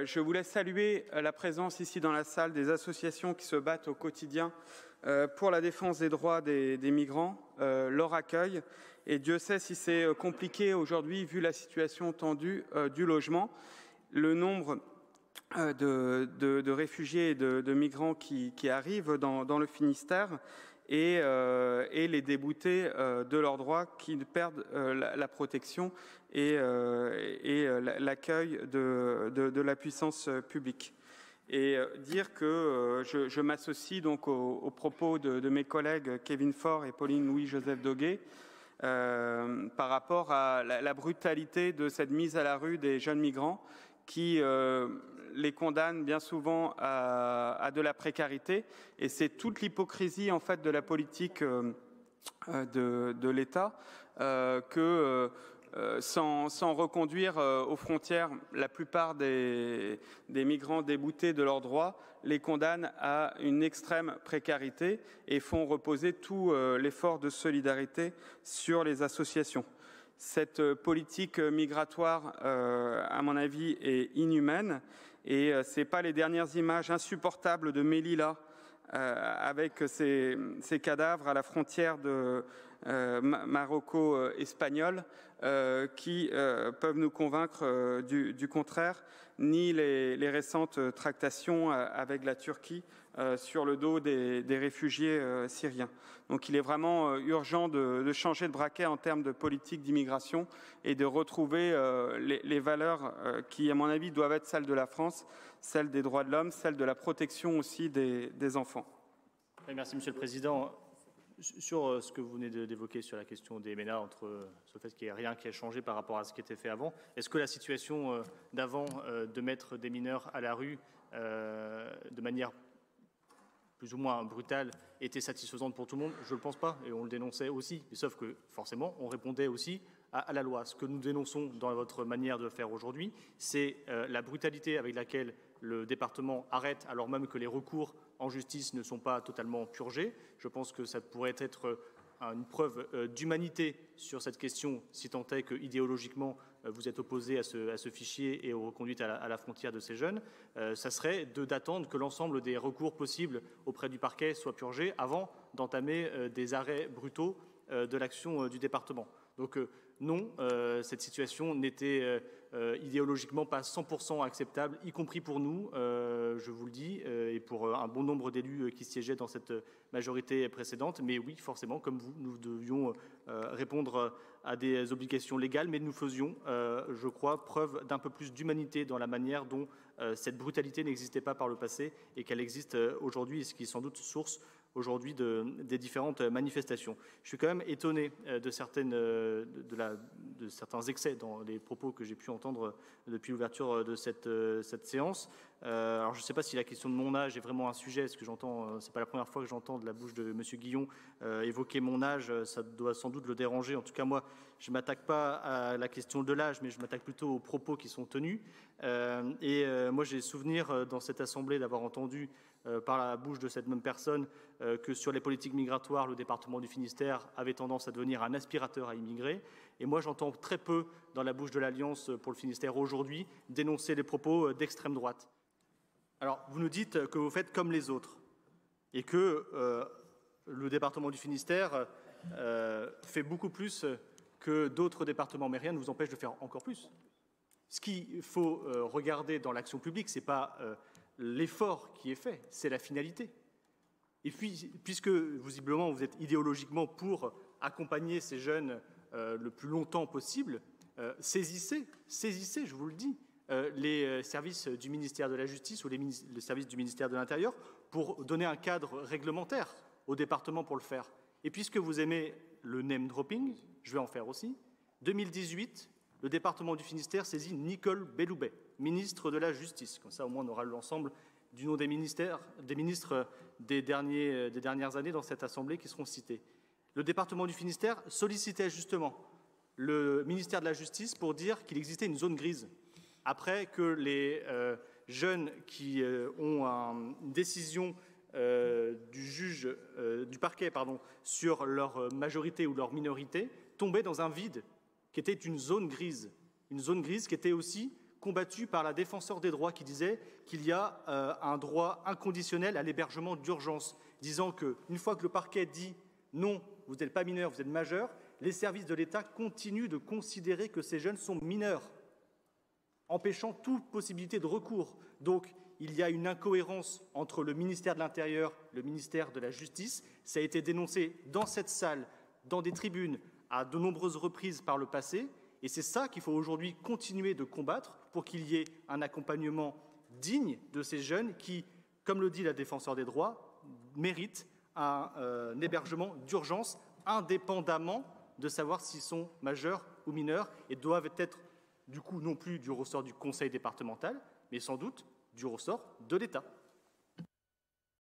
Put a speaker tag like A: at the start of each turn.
A: Je voulais saluer la présence ici dans la salle des associations qui se battent au quotidien pour la défense des droits des migrants, leur accueil. Et Dieu sait si c'est compliqué aujourd'hui, vu la situation tendue du logement. Le nombre de réfugiés et de migrants qui arrivent dans le Finistère et les déboutés de leurs droits qui perdent la protection et l'accueil de la puissance publique. Et dire que je m'associe donc aux propos de mes collègues Kevin Faure et Pauline Louis-Joseph Doguet par rapport à la brutalité de cette mise à la rue des jeunes migrants qui les condamne bien souvent à de la précarité. Et c'est toute l'hypocrisie en fait de la politique de l'État sans reconduire aux frontières la plupart des migrants déboutés de leurs droits, les condamnent à une extrême précarité et font reposer tout l'effort de solidarité sur les associations. Cette politique migratoire, à mon avis, est inhumaine et ce n'est pas les dernières images insupportables de Melilla avec ces cadavres à la frontière de maroco-espagnole qui peuvent nous convaincre du contraire, ni les récentes tractations avec la Turquie sur le dos des réfugiés syriens. Donc il est vraiment urgent de changer de braquet en termes de politique d'immigration et de retrouver les valeurs qui, à mon avis, doivent être celles de la France, celles des droits de l'homme, celles de la protection aussi des enfants.
B: Merci, Monsieur le Président. Sur ce que vous venez d'évoquer sur la question des MENA, entre ce fait qu'il n'y a rien qui a changé par rapport à ce qui était fait avant, est-ce que la situation d'avant de mettre des mineurs à la rue de manière plus ou moins brutale était satisfaisante pour tout le monde? Je ne le pense pas, et on le dénonçait aussi, sauf que forcément on répondait aussi à la loi. Ce que nous dénonçons dans votre manière de faire aujourd'hui, c'est la brutalité avec laquelle le département arrête, alors même que les recours en justice ne sont pas totalement purgés. Je pense que ça pourrait être une preuve d'humanité sur cette question, si tant est que idéologiquement vous êtes opposé à ce fichier et aux reconduites à la frontière de ces jeunes. Ça serait d'attendre que l'ensemble des recours possibles auprès du parquet soient purgés avant d'entamer des arrêts brutaux de l'action du département. Donc non, cette situation n'était idéologiquement pas 100% acceptable, y compris pour nous, je vous le dis, et pour un bon nombre d'élus qui siégeaient dans cette majorité précédente. Mais oui, forcément, comme vous, nous devions répondre à des obligations légales, mais nous faisions, je crois, preuve d'un peu plus d'humanité dans la manière dont cette brutalité n'existait pas par le passé et qu'elle existe aujourd'hui, et ce qui est sans doute source aujourd'hui des différentes manifestations. Je suis quand même étonné de certains excès dans les propos que j'ai pu entendre depuis l'ouverture de cette séance. Alors je ne sais pas si la question de mon âge est vraiment un sujet, parce que j'entends, c'est pas la première fois que j'entends de la bouche de M. Guillon évoquer mon âge, ça doit sans doute le déranger. En tout cas, moi, je ne m'attaque pas à la question de l'âge, mais je m'attaque plutôt aux propos qui sont tenus. Moi, j'ai souvenir dans cette Assemblée d'avoir entendu par la bouche de cette même personne que sur les politiques migratoires, le département du Finistère avait tendance à devenir un aspirateur à immigrer. Et moi, j'entends très peu dans la bouche de l'Alliance pour le Finistère aujourd'hui dénoncer les propos d'extrême droite. Alors, vous nous dites que vous faites comme les autres et que le département du Finistère fait beaucoup plus que d'autres départements, mais rien ne vous empêche de faire encore plus. Ce qu'il faut regarder dans l'action publique, ce n'est pas l'effort qui est fait, c'est la finalité. Et puis, puisque visiblement vous êtes idéologiquement pour accompagner ces jeunes le plus longtemps possible, saisissez, je vous le dis, les services du ministère de la Justice ou les services du ministère de l'Intérieur pour donner un cadre réglementaire au département pour le faire. Et puisque vous aimez le name dropping, je vais en faire aussi. 2018, le département du Finistère saisit Nicole Belloubet, ministre de la Justice. Comme ça, au moins, on aura l'ensemble du nom des ministres des dernières années dans cette Assemblée qui seront cités. Le département du Finistère sollicitait justement le ministère de la Justice pour dire qu'il existait une zone grise. Après que les jeunes qui ont une décision du parquet sur leur majorité ou leur minorité tombaient dans un vide qui était une zone grise qui était aussi combattu par la défenseur des droits qui disait qu'il y a un droit inconditionnel à l'hébergement d'urgence, disant qu'une fois que le parquet dit « non, vous n'êtes pas mineur, vous êtes majeur », les services de l'État continuent de considérer que ces jeunes sont mineurs, empêchant toute possibilité de recours. Donc, il y a une incohérence entre le ministère de l'Intérieur et le ministère de la Justice. Ça a été dénoncé dans cette salle, dans des tribunes, à de nombreuses reprises par le passé. Et c'est ça qu'il faut aujourd'hui continuer de combattre pour qu'il y ait un accompagnement digne de ces jeunes qui, comme le dit la défenseure des droits, méritent un hébergement d'urgence indépendamment de savoir s'ils sont majeurs ou mineurs et doivent être du coup non plus du ressort du conseil départemental, mais sans doute du ressort de l'État.